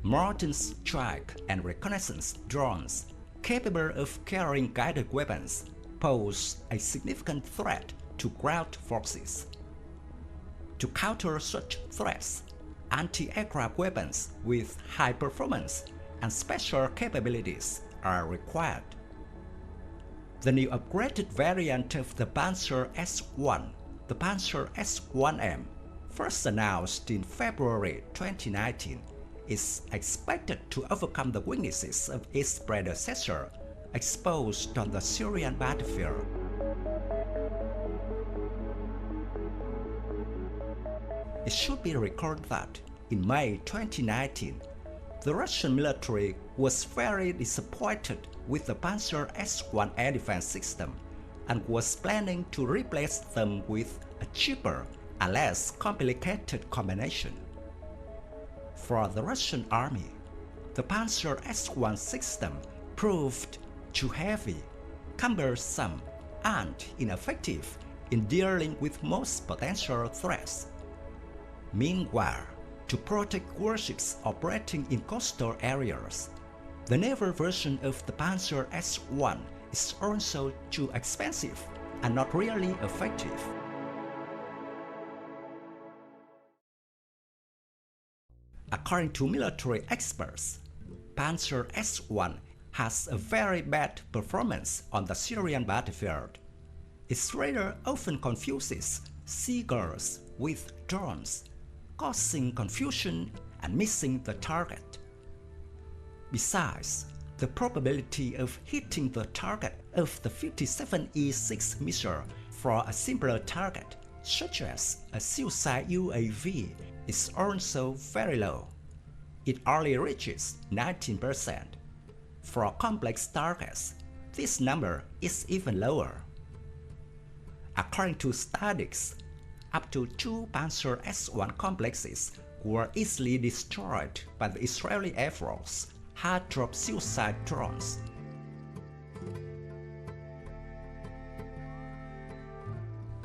Modern strike and reconnaissance drones capable of carrying guided weapons pose a significant threat to ground forces. To counter such threats, anti-aircraft weapons with high performance and special capabilities are required. The new upgraded variant of the Pantsir-S1, the Pantsir-S1M, first announced in February 2019, is expected to overcome the weaknesses of its predecessor exposed on the Syrian battlefield. It should be recalled that in May 2019, the Russian military was very disappointed with the Pantsir-S1 air defense system and was planning to replace them with a cheaper and less complicated combination. For the Russian army, the Pantsir-S1 system proved too heavy, cumbersome, and ineffective in dealing with most potential threats. Meanwhile, to protect warships operating in coastal areas, the naval version of the Pantsir-S1 is also too expensive and not really effective. According to military experts, Pantsir-S1 has a very bad performance on the Syrian battlefield. Its radar often confuses seagulls with drones, causing confusion and missing the target. Besides, the probability of hitting the target of the 57E6 missile for a simpler target, such as a suicide UAV, is also very low. It only reaches 19%. For complex targets, this number is even lower. According to studies, up to 2 Pantsir-S1 complexes were easily destroyed by the Israeli Air Force Harop suicide drones.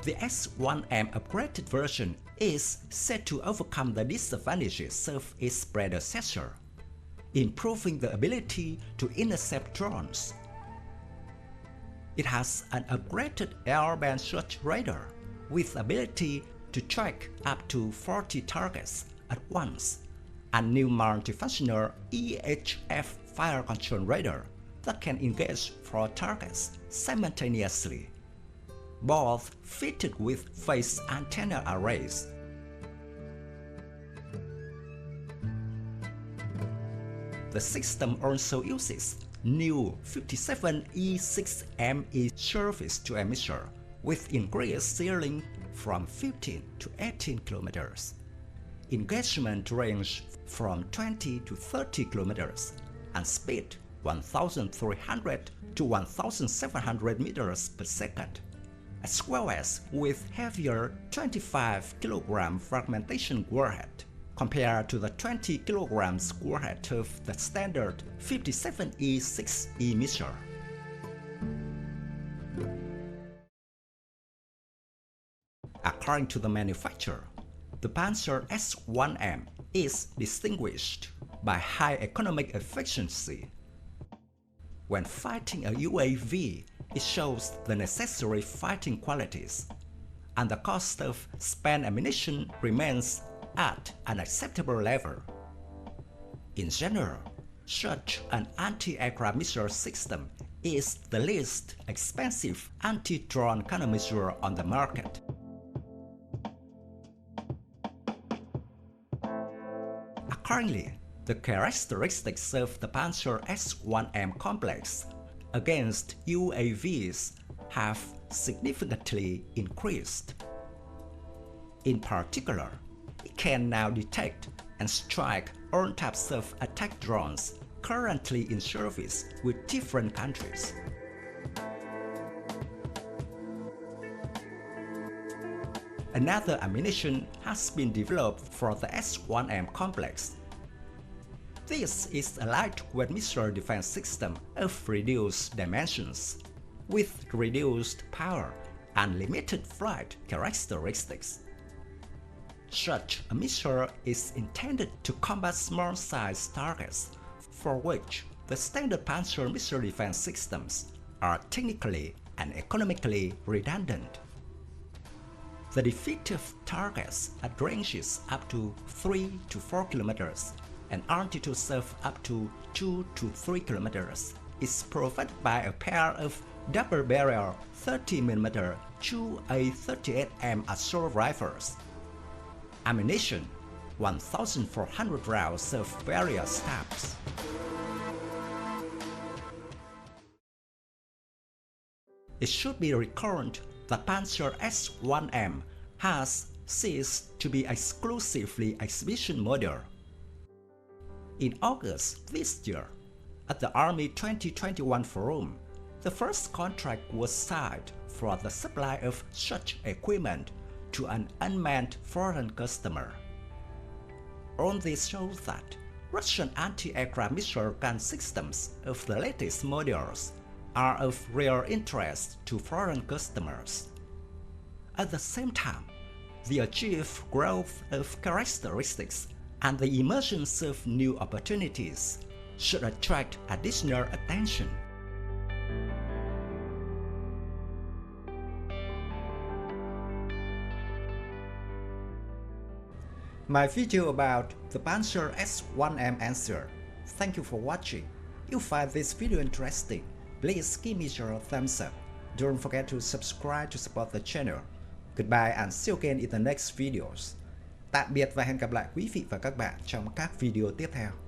The S1M upgraded version is said to overcome the disadvantages of its predecessor, improving the ability to intercept drones. It has an upgraded airband search radar with ability to track up to 40 targets at once, and new multifunctional EHF fire control radar that can engage 4 targets simultaneously, both fitted with phase antenna arrays. The system also uses new 57E6ME surface-to-air missile with increased ceiling from 15 to 18 kilometers, engagement range from 20 to 30 kilometers, and speed 1,300 to 1,700 meters per second, as well as with heavier 25 kg fragmentation warhead compared to the 20 kg warhead of the standard 57E6E missile. According to the manufacturer, the Pantsir-S1M is distinguished by high economic efficiency. When fighting a UAV, it shows the necessary fighting qualities, and the cost of spent ammunition remains at an acceptable level. In general, such an anti-aircraft missile system is the least expensive anti-drone countermeasure on the market. Accordingly, the characteristics of the Pantsir-S1M complex against UAVs have significantly increased. In particular, it can now detect and strike all types of attack drones currently in service with different countries. Another ammunition has been developed for the S1M complex. This is a lightweight missile defense system of reduced dimensions, with reduced power and limited flight characteristics. Such a missile is intended to combat small-sized targets, for which the standard Pantsir missile defense systems are technically and economically redundant. The defective targets at ranges up to 3 to 4 kilometers and altitude serve up to 2 to 3 kilometers is provided by a pair of double-barrel 30mm 2A38M assault rifles. Ammunition: 1,400 rounds of various types. It should be recalled that Pantsir-S1M has ceased to be exclusively exhibition model. In August this year, at the Army 2021 Forum, the first contract was signed for the supply of such equipment to an unmanned foreign customer. All this shows that Russian anti-aircraft missile gun systems of the latest models are of real interest to foreign customers. At the same time, the achieved growth of characteristics and the emergence of new opportunities should attract additional attention. My video about the Pantsir-S1M answer. Thank you for watching. If you find this video interesting, please give me your thumbs up. Don't forget to subscribe to support the channel. Goodbye and see you again in the next videos. Tạm biệt và hẹn gặp lại quý vị và các bạn trong các video tiếp theo.